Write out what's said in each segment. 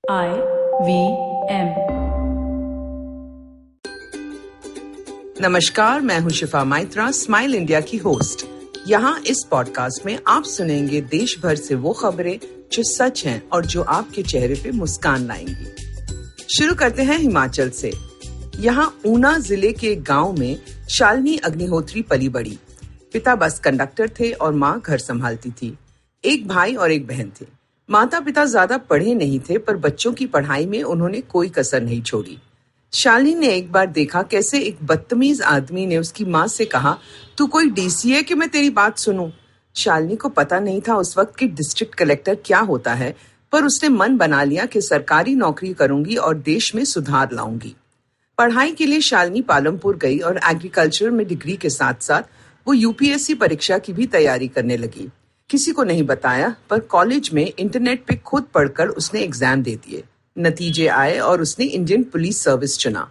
IVM। नमस्कार, मैं हूं शिफा माइत्रा, स्माइल इंडिया की होस्ट। यहाँ इस पॉडकास्ट में आप सुनेंगे देश भर से वो खबरें जो सच हैं और जो आपके चेहरे पे मुस्कान लाएंगी। शुरू करते हैं हिमाचल से। यहाँ ऊना जिले के एक गांव में शालिनी अग्निहोत्री पली बड़ी। पिता बस कंडक्टर थे और माँ घर संभालती थी। एक भाई और एक बहन थे। माता पिता ज्यादा पढ़े नहीं थे, पर बच्चों की पढ़ाई में उन्होंने कोई कसर नहीं छोड़ी। शालिनी ने एक बार देखा कैसे एक बदतमीज आदमी ने उसकी माँ से कहा, तू कोई डीसी है कि मैं तेरी बात सुनूं? शालिनी को पता नहीं था उस वक्त कि डिस्ट्रिक्ट कलेक्टर क्या होता है, पर उसने मन बना लिया कि सरकारी नौकरी करूंगी और देश में सुधार लाऊंगी। पढ़ाई के लिए शालिनी पालमपुर गई और एग्रीकल्चर में डिग्री के साथ साथ वो यूपीएससी परीक्षा की भी तैयारी करने लगी। किसी को नहीं बताया, पर कॉलेज में इंटरनेट पे खुद पढ़कर उसने एग्जाम दे दिए। नतीजे आए और उसने इंडियन पुलिस सर्विस चुना।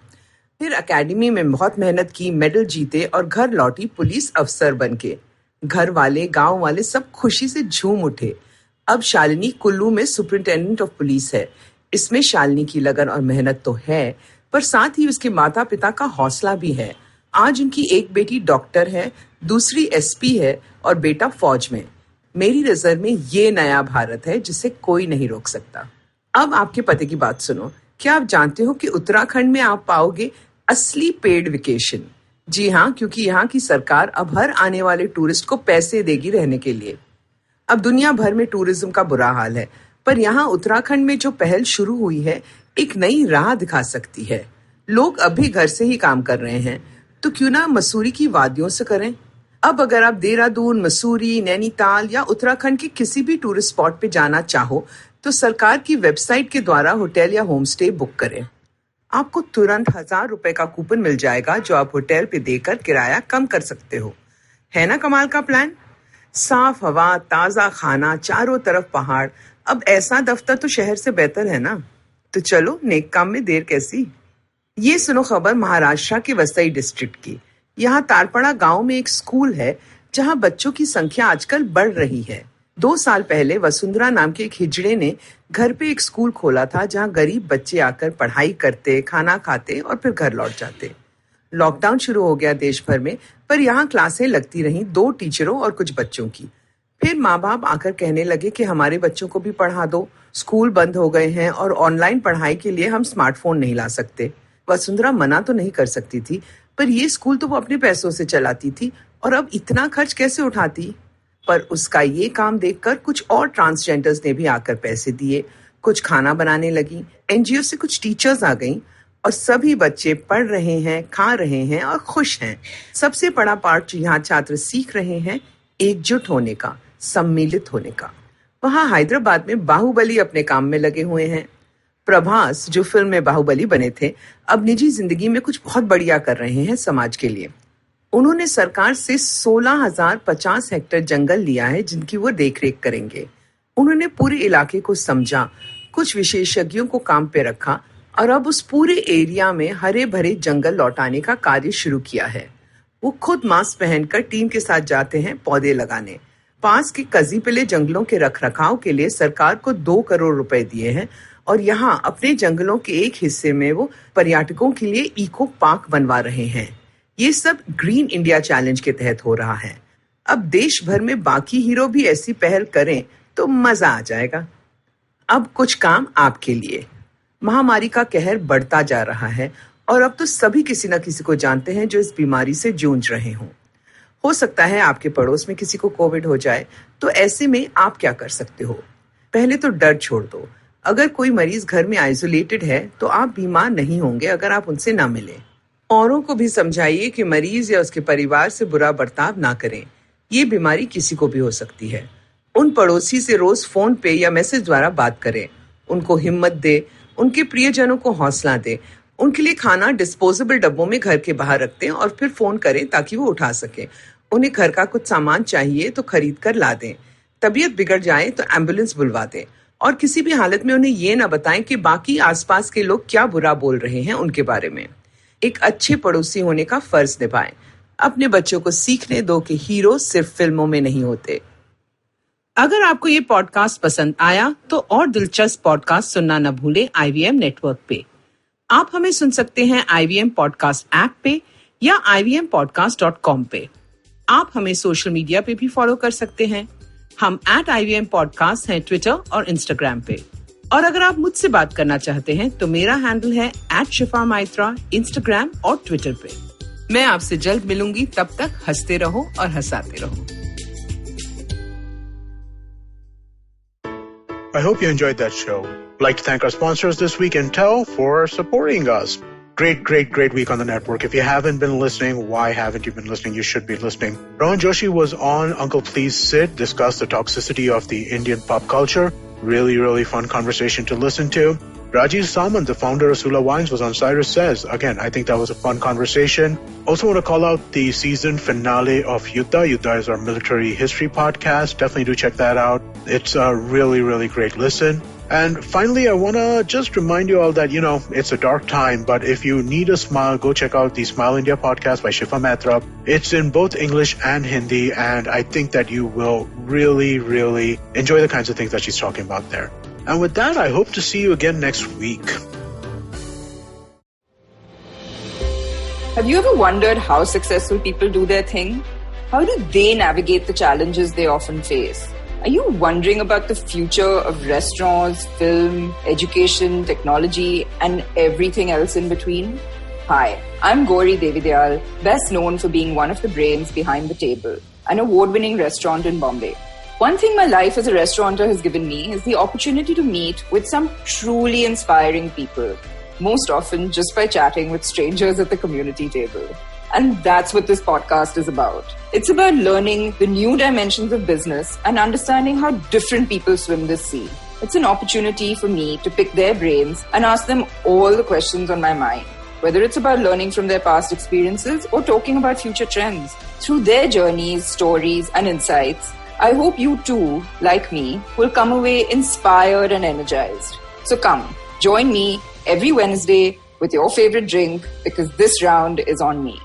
फिर एकेडमी में बहुत मेहनत की, मेडल जीते और घर लौटी पुलिस अफसर बनके। घर वाले, गांव वाले सब खुशी से झूम उठे। अब शालिनी कुल्लू में सुपरिंटेंडेंट ऑफ पुलिस है। इसमें शालिनी की लगन और मेहनत तो है, पर साथ ही उसके माता पिता का हौसला भी है। आज उनकी एक बेटी डॉक्टर है, दूसरी एसपी है और बेटा फौज में। मेरी नजर में ये नया भारत है जिसे कोई नहीं रोक सकता। अब आपके पति की बात सुनो। क्या आप जानते हो कि उत्तराखंड में आप पाओगे असली पेड वेकेशन? जी हाँ, क्योंकि यहाँ की सरकार अब हर आने वाले टूरिस्ट को पैसे देगी रहने के लिए। अब दुनिया भर में टूरिज्म का बुरा हाल है, पर यहाँ उत्तराखंड में जो पहल शुरू हुई है एक नई राह दिखा सकती है। लोग अभी घर से ही काम कर रहे हैं, तो क्यों ना मसूरी की वादियों से करें। अब अगर आप देहरादून, मसूरी, नैनीताल या उत्तराखंड के किसी भी टूरिस्ट स्पॉट पे जाना चाहो, तो सरकार की वेबसाइट के द्वारा होटल या होम स्टे बुक करें। आपको तुरंत 1000 रुपए का कूपन मिल जाएगा जो आप होटल पे देकर किराया कम कर सकते हो। है ना कमाल का प्लान? साफ हवा, ताजा खाना, चारों तरफ पहाड़। अब ऐसा दफ्तर तो शहर से बेहतर है ना। तो चलो, नेक काम में देर कैसी। ये सुनो खबर महाराष्ट्र के वसई डिस्ट्रिक्ट की। यहाँ तारपड़ा गांव में एक स्कूल है जहाँ बच्चों की संख्या आजकल बढ़ रही है। 2 साल पहले वसुंधरा नाम के एक हिजड़े ने घर पे एक स्कूल खोला था जहाँ गरीब बच्चे आकर पढ़ाई करते, खाना खाते और फिर घर लौट जाते। लॉकडाउन शुरू हो गया देश भर में, पर यहाँ क्लासें लगती रहीं 2 टीचरों और कुछ बच्चों की। फिर माँ बाप आकर कहने लगे कि हमारे बच्चों को भी पढ़ा दो। स्कूल बंद हो गए हैं और ऑनलाइन पढ़ाई के लिए हम स्मार्टफोन नहीं ला सकते। वसुंधरा मना तो नहीं कर सकती थी, पर ये स्कूल तो वो अपने पैसों से चलाती थी और अब इतना खर्च कैसे उठाती। पर उसका ये काम देखकर कुछ और ट्रांसजेंडर्स ने भी आकर पैसे दिए। कुछ खाना बनाने लगी। एनजीओ से कुछ टीचर्स आ गईं और सभी बच्चे पढ़ रहे हैं, खा रहे हैं और खुश हैं। सबसे बड़ा पार्ट यहाँ छात्र सीख रहे हैं एकजुट होने का, सम्मिलित होने का। वहाँ हैदराबाद में बाहुबली अपने काम में लगे हुए हैं। प्रभास, जो फिल्म में बाहुबली बने थे, अब निजी जिंदगी में कुछ बहुत बढ़िया कर रहे हैं समाज के लिए। उन्होंने सरकार से 16,050 हेक्टेयर जंगल लिया है जिनकी वो देखरेख करेंगे। उन्होंने पूरे इलाके को समझा, कुछ विशेषज्ञों को काम पे रखा और अब उस पूरे एरिया में हरे भरे जंगल लौटाने का कार्य शुरू किया है। वो खुद मास्क पहनकर टीम के साथ जाते हैं पौधे लगाने। पास के कजीपिले जंगलों के रखरखाव के लिए सरकार को 2 करोड़ रुपए दिए हैं और यहाँ अपने जंगलों के एक हिस्से में वो पर्यटकों के लिए इको पार्क बनवा रहे हैं। ये सब ग्रीन इंडिया चैलेंज के तहत हो रहा है। अब देश भर में बाकी हीरो भी ऐसी पहल करें तो मजा आ जाएगा। अब कुछ काम आपके लिए। महामारी का कहर बढ़ता जा रहा है और अब तो सभी किसी न किसी को जानते हैं जो इस बीमारी से जूझ रहे हों। हो सकता है आपके पड़ोस में किसी को कोविड हो जाए, तो ऐसे में आप क्या कर सकते हो? पहले तो डर छोड़ दो। अगर कोई मरीज घर में आइसोलेटेड है तो आप बीमार नहीं होंगे अगर आप उनसे ना मिलें। औरों को भी समझाइए कि मरीज या उसके परिवार से बुरा बर्ताव ना करें। ये बीमारी किसी को भी हो सकती है। उन पड़ोसी से रोज फोन पे या मैसेज द्वारा बात करें। उनको हिम्मत दे, उनके प्रियजनों को हौसला दे। उनके लिए खाना डिस्पोजेबल डब्बों में घर के बाहर रखते हैं और फिर फोन करें ताकि वो उठा सके। उन्हें घर का कुछ सामान चाहिए तो खरीद कर ला दें। तबीयत बिगड़ जाए तो एम्बुलेंस बुलवा दें और किसी भी हालत में उन्हें ये ना बताएं कि बाकी आसपास के लोग क्या बुरा बोल रहे हैं उनके बारे में। एक अच्छे पड़ोसी होने का फर्ज निभाएं। अपने बच्चों को सीखने दो कि हीरो सिर्फ फिल्मों में नहीं होते। अगर आपको ये पॉडकास्ट पसंद आया तो और दिलचस्प पॉडकास्ट सुनना न भूलें IVM नेटवर्क पे। आप हमें सुन सकते हैं IVM पॉडकास्ट ऐप पे या ivmpodcast.com पे। आप हमें सोशल मीडिया पे भी फॉलो कर सकते हैं। हम @IVM पॉडकास्ट हैं ट्विटर और इंस्टाग्राम पे। और अगर आप मुझसे बात करना चाहते हैं तो मेरा हैंडल है @Shifa Maitra इंस्टाग्राम और ट्विटर पे। मैं आपसे जल्द मिलूंगी, तब तक हंसते रहो और हंसाते रहो। I hope you enjoyed that show. I'd like to thank our sponsors this week, Intel, for supporting us. Great week on the network. If you haven't been listening, why haven't you been listening? You should be listening. Rohan Joshi was on Uncle Please Sit, discussed the toxicity of the Indian pop culture. Really fun conversation to listen to. Rajiv Samant, the founder of Sula Wines, was on Cyrus Says. Again, I think that was a fun conversation. Also want to call out the season finale of Yuddha. Yuddha is our military history podcast. Definitely do check that out. It's a really great listen. And finally, I want to just remind you all that, it's a dark time, but if you need a smile, go check out the Smile India podcast by Shifa Maitra. It's in both English and Hindi, and I think that you will really enjoy the kinds of things that she's talking about there. And with that, I hope to see you again next week. Have you ever wondered how successful people do their thing? How do they navigate the challenges they often face? Are you wondering about the future of restaurants, film, education, technology, and everything else in between? Hi, I'm Gauri Devidayal, best known for being one of the brains behind The Table, an award-winning restaurant in Bombay. One thing my life as a restaurateur has given me is the opportunity to meet with some truly inspiring people, most often just by chatting with strangers at the community table. And that's what this podcast is about. It's about learning the new dimensions of business and understanding how different people swim this sea. It's an opportunity for me to pick their brains and ask them all the questions on my mind, whether it's about learning from their past experiences or talking about future trends. Through their journeys, stories, and insights, I hope you too, like me, will come away inspired and energized. So come, join me every Wednesday with your favorite drink, because this round is on me.